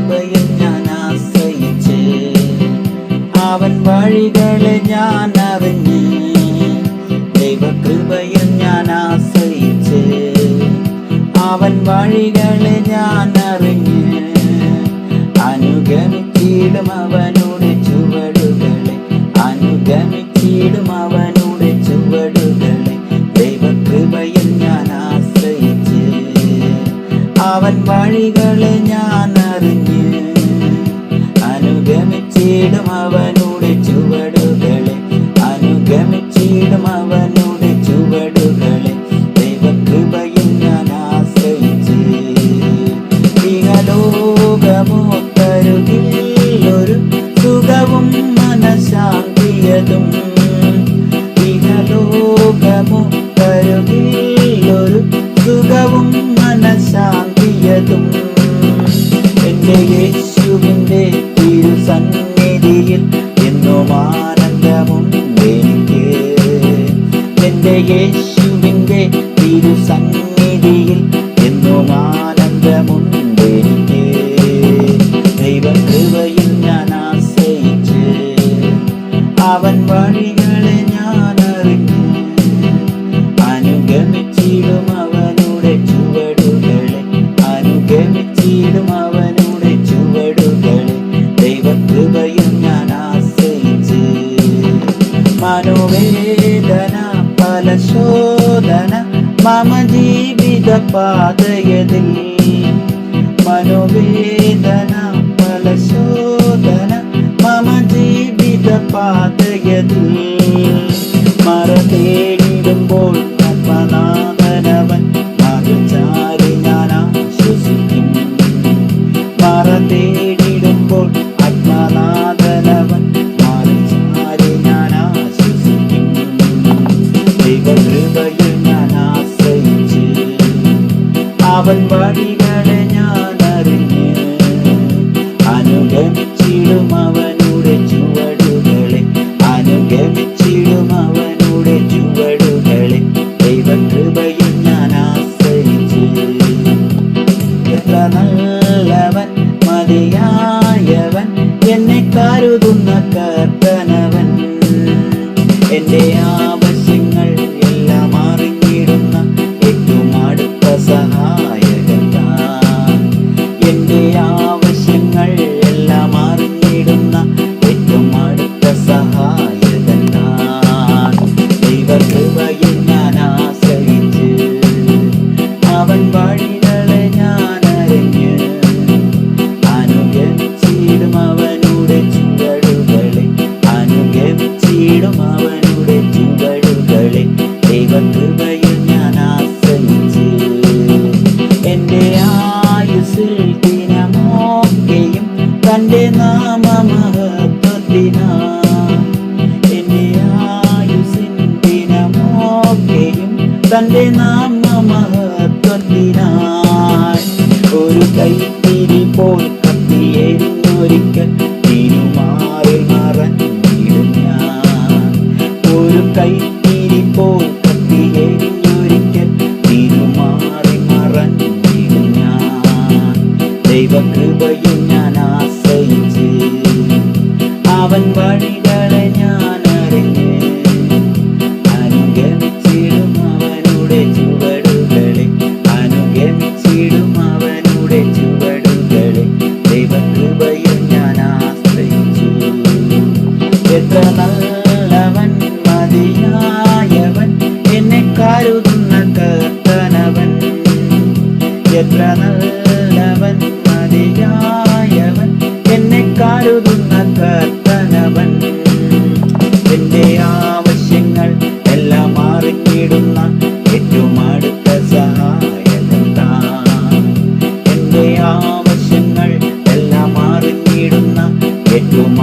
ദൈവകൃപയിൽ ഞാൻ ആശ്രയിച്ച് അവൻ വഴികളെ ഞാൻ അറിഞ്ഞ് ദൈവകൃപയിൽ ഞാൻ ആശ്രയിച്ച് അവൻ വഴികളെ ഞാൻ അറിഞ്ഞ് അനുഗമിച്ചിടും അവനുടെ ചുവടുകളെ അനുഗമിച്ചിടും അവനുടെ ചുവടുകളെ ദൈവകൃപയിൽ ഞാൻ ആശ്രയിച്ച് അവൻ വഴികളെ ഞാൻ അറിഞ്ഞ് അനുഗമിച്ചിടും അവനുടെ ചുവടുകളെ അനുഗമിച്ചിടും അവനുടെ ചുവടുകളെ ദൈവകൃപയിൽ ഞാൻ ആശ്രയിച്ച് ഇഹലോകമോ തരുകില്ലൊരു സുഖവും മനഃശാന്തിയതും ഇഹലോകമോ തരുകില്ലൊരു സുഖവും മനഃശാന്തിയതും എൻ്റെ യേശുവിൻ്റെ തിരുസന്നിധിയിൽ എന്നും ആനന്ദമുണ്ടെനിക്ക് എൻ്റെ യേശുവിൻ്റെ തിരുസന്നിധിയിൽ എന്നും ആനന്ദമുണ്ടെനിക്ക് ദൈവകൃപയിൽ ഞാൻ ആശ്രയിച്ച് അവൻ വഴികളെ ഞാൻ അറിഞ്ഞ് അനുഗമിച്ചിടും അവനുടെ ചുവടുകളെ അനുഗമിച്ചിടും അവനുടെ ചുവടുകളെ ദൈവകൃപയിൽ ഞാൻ ആശ്രയിച്ച് മനോവേദന പല ശോധന മമ ജീവിത പാതയതിൽ മനോവേദന പല ശോധന മമ ജീവിത പാതയതിൽ മറ തേടിടുമ്പോൾ ആത്മനാഥനവൻ മറുചാരി ഞാൻ ആശ്വസിക്കും മറ തേടിടുമ്പോൾ ആത്മനാഥനവൻ മറുചാരി ഞാൻ ആശ്വസിക്കും ദൈവകൃപയിൽ ഞാൻ ആശ്രയിച്ച് അവൻ വഴികളെ ഞാൻ അറിഞ്ഞ് അനുഗമിച്ചിടും അവനുടെ ചുവടുകളെ അനുഗമിച്ചിടും അവനുടെ ചുവടുകളെ ദൈവകൃപയിൽ ഞാൻ ആശ്രയിച്ച് എത്ര നല്ലവൻ മതിയായവൻ എന്നെ കരുതുന്ന കർത്തനവൻ എൻ്റെ ആവശ്യങ്ങൾ എല്ലാം അറിഞ്ഞിടുന്ന ഏറ്റവും അടുത്ത സഹായകൻ താൻ എൻ്റെ ആവശ്യങ്ങൾ എല്ലാം അറിഞ്ഞിടുന്ന ഏറ്റവും അടുത്ത സഹായകൻ താൻ ദൈവകൃപയിൽ ഞാൻ ആശ്രയിച്ച് അവൻ വഴികളെ ഞാൻ അറിഞ്ഞ് അനുഗമിച്ചിടും അവനുടെ ചുവടുകളെ അനുഗമിച്ചിടും അവനുടെ ചുവടുകളെ ദൈവകൃപയിൽ ഞാൻ ആശ്രയിച്ച് എൻ്റെ ആയുസ്സിൽ ദിനമൊക്കെയും തൻ്റെ നാമമഹത്വത്തിനാ എൻ്റെ ആയുസ്സിൻ ദിനമൊക്കെയും തൻ്റെ നാമമഹത്വത്തിനായി ഒരു കൈത്തിരി പോൽ കത്തിയെരിഞ്ഞൊരിക്കൽ തിരുമാറിൽ മറഞ്ഞിടും ഞാൻ ഒരു കൈത്തിരി പോൽ കത്തിയെരിഞ്ഞൊരിക്കൽ തിരുമാറിൽ മറഞ്ഞിടും ഞാൻ ദൈവകൃപയിൽ ഞാൻ ആശ്രയിച്ച് അവൻ വഴികളെ ഞാൻ അറിഞ്ഞ് അനുഗമിച്ചിടും അവനുടെ ചുവടുകളെ അനുഗമിച്ചിടും അവനുടെ ചുവടുകളെ ദൈവകൃപയിൽ ഞാൻ ആശ്രയിച്ചു എത്ര നല്ലവൻ മതിയായവൻ എന്നെ കരുതുന്ന കർത്തനവൻ എത്ര നല്ലവൻ മതിയായവൻ എന്നെ കരുതുന്ന കർത്തനവൻ എൻ്റെ ആവശ്യങ്ങൾ എല്ലാം അറിഞ്ഞിടുന്ന ഏറ്റവും അടുത്ത സഹായകൻ താൻ എൻ്റെ ആവശ്യങ്ങൾ എല്ലാം അറിഞ്ഞിടുന്ന ഏറ്റവും